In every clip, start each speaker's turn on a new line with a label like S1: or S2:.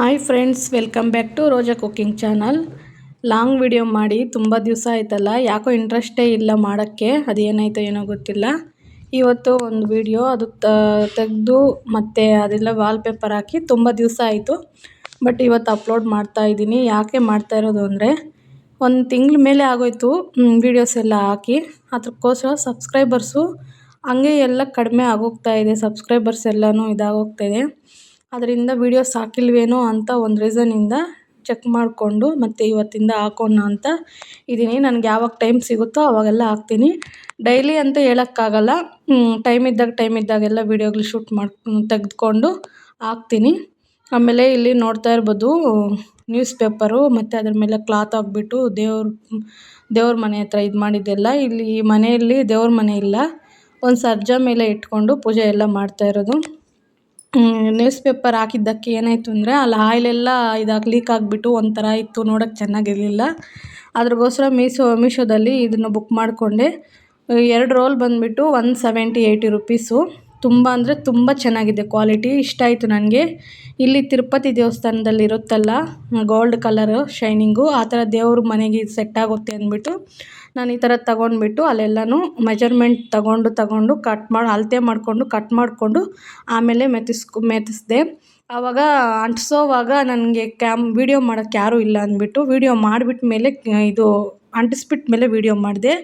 S1: Hi friends, welcome back to Roja cooking channel. Long video ಮಾಡಿ ತುಂಬ ದಿವಸ ಆಯ್ತಲ್ಲ, ಯಾಕೋ ಇಂಟ್ರೆಸ್ಟೇ ಇಲ್ಲ ಮಾಡೋಕ್ಕೆ. ಅದೇನಾಯಿತೋ ಏನೋ ಗೊತ್ತಿಲ್ಲ. ಇವತ್ತು ಒಂದು ವಿಡಿಯೋ ಅದು ತೆಗೆದು ಮತ್ತು ಅದೆಲ್ಲ ವಾಲ್ಪೇಪರ್ ಹಾಕಿ ತುಂಬ ದಿವಸ ಆಯಿತು. ಬಟ್ ಇವತ್ತು ಅಪ್ಲೋಡ್ ಮಾಡ್ತಾಯಿದ್ದೀನಿ. ಯಾಕೆ ಮಾಡ್ತಾ ಇರೋದು ಅಂದರೆ, ಒಂದು ತಿಂಗಳ ಮೇಲೆ ಆಗೋಯ್ತು ವೀಡಿಯೋಸ್ ಎಲ್ಲ ಹಾಕಿ. ಅದಕ್ಕೋಸ್ಕರ ಸಬ್ಸ್ಕ್ರೈಬರ್ಸು ಹಂಗೆ ಎಲ್ಲ ಕಡಿಮೆ ಆಗೋಗ್ತಾ ಇದೆ. ಸಬ್ಸ್ಕ್ರೈಬರ್ಸ್ ಎಲ್ಲನೂ ಇದಾಗೋಗ್ತಾಯಿದೆ. ಅದರಿಂದ ವೀಡಿಯೋಸ್ ಹಾಕಿಲ್ವೇನೋ ಅಂತ ಒಂದು ರೀಸನಿಂದ ಚೆಕ್ ಮಾಡಿಕೊಂಡು ಮತ್ತು ಇವತ್ತಿಂದ ಹಾಕೋಣ ಅಂತ ಇದ್ದೀನಿ. ನನಗೆ ಯಾವಾಗ ಟೈಮ್ ಸಿಗುತ್ತೋ ಅವಾಗೆಲ್ಲ ಹಾಕ್ತೀನಿ. ಡೈಲಿ ಅಂತ ಹೇಳೋಕ್ಕಾಗಲ್ಲ. ಟೈಮ್ ಇದ್ದಾಗೆಲ್ಲ ವೀಡಿಯೋಗಳು ಶೂಟ್ ತೆಗೆದುಕೊಂಡು ಹಾಕ್ತೀನಿ. ಆಮೇಲೆ ಇಲ್ಲಿ ನೋಡ್ತಾ ಇರ್ಬೋದು, ನ್ಯೂಸ್ ಪೇಪರು ಮತ್ತು ಅದ್ರ ಮೇಲೆ ಕ್ಲಾತ್ ಹಾಕ್ಬಿಟ್ಟು ದೇವ್ರ ಮನೆ ಹತ್ರ ಇದು ಮಾಡಿದ್ದೆಲ್ಲ. ಇಲ್ಲಿ ಈ ಮನೆಯಲ್ಲಿ ದೇವ್ರ ಮನೆ ಇಲ್ಲ, ಒಂದು ಸರ್ಜಾ ಮೇಲೆ ಇಟ್ಕೊಂಡು ಪೂಜೆ ಎಲ್ಲ ಮಾಡ್ತಾ ಇರೋದು. ನ್ಯೂಸ್ ಪೇಪರ್ ಹಾಕಿದ್ದಕ್ಕೆ ಏನಾಯಿತು ಅಂದರೆ, ಅಲ್ಲಿ ಆಯಿಲೆಲ್ಲ ಲೀಕ್ ಆಗಿಬಿಟ್ಟು ಒಂಥರ ಇತ್ತು, ನೋಡೋಕ್ಕೆ ಚೆನ್ನಾಗಿರಲಿಲ್ಲ. ಅದ್ರಗೋಸ್ಕರ ಮೀಶೋದಲ್ಲಿ ಇದನ್ನು ಬುಕ್ ಮಾಡಿಕೊಂಡೆ. 2 ರೋಲ್ ಬಂದುಬಿಟ್ಟು 170-80 ರುಪೀಸು. ತುಂಬ ಅಂದರೆ ತುಂಬ ಚೆನ್ನಾಗಿದೆ ಕ್ವಾಲಿಟಿ. ಇಷ್ಟ ಆಯಿತು ನನಗೆ. ಇಲ್ಲಿ ತಿರುಪತಿ ದೇವಸ್ಥಾನದಲ್ಲಿ ಇರುತ್ತಲ್ಲ ಗೋಲ್ಡ್ ಕಲರು ಶೈನಿಂಗು, ಆ ಥರ ದೇವ್ರ ಮನೆಗೆ ಇದು ಸೆಟ್ ಆಗುತ್ತೆ ಅಂದ್ಬಿಟ್ಟು ನಾನು ಈ ಥರ ತೊಗೊಂಡ್ಬಿಟ್ಟು ಅಲ್ಲೆಲ್ಲನೂ ಮೆಜರ್ಮೆಂಟ್ ತಗೊಂಡು ಅಳತೆ ಮಾಡಿಕೊಂಡು ಕಟ್ ಮಾಡಿಕೊಂಡು ಆಮೇಲೆ ಮೆತ್ತಿಸ್ದೆ. ಆವಾಗ ಅಂಟಿಸೋವಾಗ ನನಗೆ ವೀಡಿಯೋ ಮಾಡೋಕ್ಕೆ ಯಾರೂ ಇಲ್ಲ ಅಂದ್ಬಿಟ್ಟು ವೀಡಿಯೋ ಮಾಡಿಬಿಟ್ಟ ಮೇಲೆ ಇದು ಅಂಟಿಸ್ಬಿಟ್ಟ ಮೇಲೆ ವೀಡಿಯೋ ಮಾಡಿದೆ.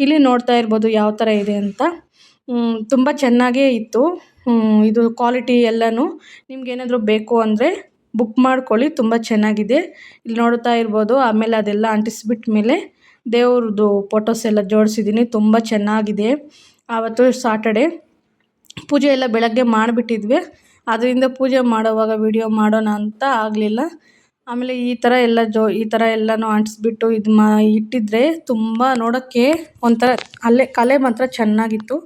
S1: ಇಲ್ಲಿ ನೋಡ್ತಾ ಇರ್ಬೋದು ಯಾವ ಥರ ಇದೆ ಅಂತ. ತುಂಬ ಚೆನ್ನಾಗೇ ಇತ್ತು ಇದು ಕ್ವಾಲಿಟಿ ಎಲ್ಲನೂ. ನಿಮ್ಗೇನಾದರೂ ಬೇಕು ಅಂದರೆ ಬುಕ್ ಮಾಡ್ಕೊಳ್ಳಿ, ತುಂಬ ಚೆನ್ನಾಗಿದೆ. ಇಲ್ಲಿ ನೋಡ್ತಾ ಇರ್ಬೋದು. ಆಮೇಲೆ ಅದೆಲ್ಲ ಅಂಟಿಸ್ಬಿಟ್ಟ ಮೇಲೆ ದೇವ್ರದ್ದು ಫೋಟೋಸ್ ಎಲ್ಲ ಜೋಡಿಸಿದ್ದೀನಿ. ತುಂಬ ಚೆನ್ನಾಗಿದೆ. ಆವತ್ತು ಸಾಟರ್ಡೆ ಪೂಜೆ ಎಲ್ಲ ಬೆಳಗ್ಗೆ ಮಾಡಿಬಿಟ್ಟಿದ್ವಿ. ಅದರಿಂದ ಪೂಜೆ ಮಾಡೋವಾಗ ವೀಡಿಯೋ ಮಾಡೋಣ ಅಂತ ಆಗಲಿಲ್ಲ. ಆಮೇಲೆ ಈ ಥರ ಎಲ್ಲನೂ ಅಂಟಿಸ್ಬಿಟ್ಟು ಇಟ್ಟಿದ್ರೆ ತುಂಬ ನೋಡೋಕ್ಕೆ ಒಂಥರ ಕಲೆ ಮಾತ್ರ ಚೆನ್ನಾಗಿತ್ತು.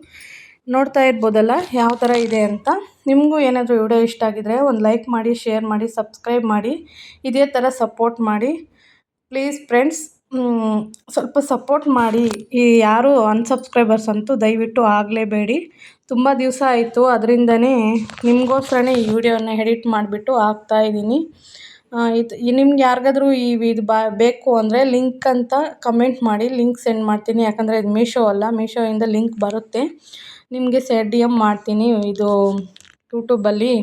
S1: ನೋಡ್ತಾ ಇರ್ಬೋದಲ್ಲ ಯಾವ ಥರ ಇದೆ ಅಂತ. ನಿಮಗೂ ಏನಾದರೂ ವಿಡಿಯೋ ಇಷ್ಟ ಆಗಿದರೆ ಒಂದು ಲೈಕ್ ಮಾಡಿ, ಶೇರ್ ಮಾಡಿ, ಸಬ್ಸ್ಕ್ರೈಬ್ ಮಾಡಿ. ಇದೇ ಥರ ಸಪೋರ್ಟ್ ಮಾಡಿ ಪ್ಲೀಸ್ ಫ್ರೆಂಡ್ಸ್. ಸ್ವಲ್ಪ ಸಪೋರ್ಟ್ ಮಾಡಿ. ಯಾರು ಅನ್ಸಬ್ಸ್ಕ್ರೈಬರ್ಸ್ ಅಂತೂ ದಯವಿಟ್ಟು ಆಗಲೇಬೇಡಿ. ತುಂಬ ದಿವಸ ಆಯಿತು, ಅದರಿಂದನೇ ನಿಮಗೋಸ್ಕರನೇ ಈ ವಿಡಿಯೋನ ಎಡಿಟ್ ಮಾಡಿಬಿಟ್ಟು ಹಾಕ್ತಾಯಿದ್ದೀನಿ. ನಿಮ್ಗೆ ಯಾರಿಗಾದ್ರೂ ಇದು ಬೇಕು ಅಂದರೆ ಲಿಂಕ್ ಅಂತ ಕಮೆಂಟ್ ಮಾಡಿ, ಲಿಂಕ್ ಸೆಂಡ್ ಮಾಡ್ತೀನಿ. ಯಾಕಂದರೆ ಇದು ಮೀಶೋ ಅಲ್ಲ, ಮೀಶೋಯಿಂದ ಲಿಂಕ್ ಬರುತ್ತೆ, ನಿಮಗೆ DM ಮಾಡ್ತೀನಿ ಇದು ಯೂಟ್ಯೂಬಲ್ಲಿ.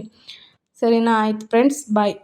S1: ಸರಿನಾ? ಆಯ್ತು ಫ್ರೆಂಡ್ಸ್, ಬಾಯ್.